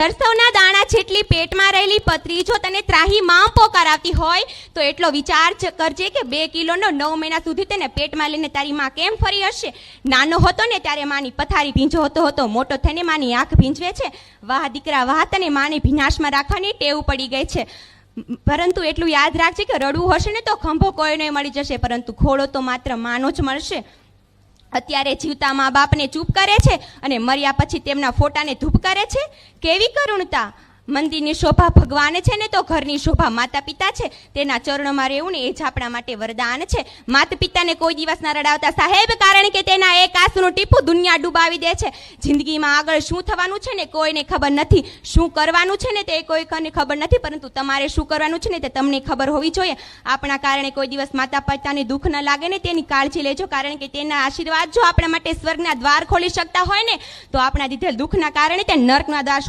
સરસવના દાણા જેટલી પેટમાં રહેલી પતરી જો તને ત્રાહીમામ પોકારાવતી હોય તો એટલો વિચાર કરજે કે 2 કિલોનો 9 મહિના સુધી તેને પેટમાં લઈને તારી માં કેમ ફરી હશે. નાનો હતો ને ત્યારે માની પથારી ભીંજવતો હતો, મોટો થઈને માની આંખ ભીંજવે છે. વાહ દીકરા વાહ, તને માને ભીનાશમાં રાખવાની ટેવ પડી ગઈ છે. પરંતુ એટલું યાદ રાખજે કે રડવું હશે ને તો ખંભો કોઈને મળી જશે, પરંતુ ખોળો તો માત્ર માનો જ મળશે. અત્યારે જીવતા મા બાપને ચૂપ કરે છે અને મર્યા પછી તેમના ફોટાને ધૂપ કરે છે. કેવી કરુણતા! મંદિરની શોભા ભગવાન છે ને તો ઘરની શોભા માતા પિતા છે. તેના ચરણોમાં રહેવું ને એ જ આપણા માટે વરદાન છે. માતા પિતાને કોઈ દિવસ ના રડાવતા સાહેબ, કારણ કે તેના એક આંસુનું ટીપું દુનિયા ડૂબાવી દે છે. જિંદગીમાં આગળ શું થવાનું છે ને કોઈને ખબર નથી, શું કરવાનું છે ને તે કોઈને ખબર નથી, પરંતુ તમારે શું કરવાનું છે ને તે તમને ખબર હોવી જોઈએ. આપણા કારણે કોઈ દિવસ માતા પિતાને દુઃખ ન લાગે ને તેની કાળજી લેજો, કારણ કે તેના આશીર્વાદ જો આપણા માટે સ્વર્ગના દ્વાર ખોલી શકતા હોય ને તો આપણા દીધેલ દુઃખના કારણે તે નર્કના દ્વાર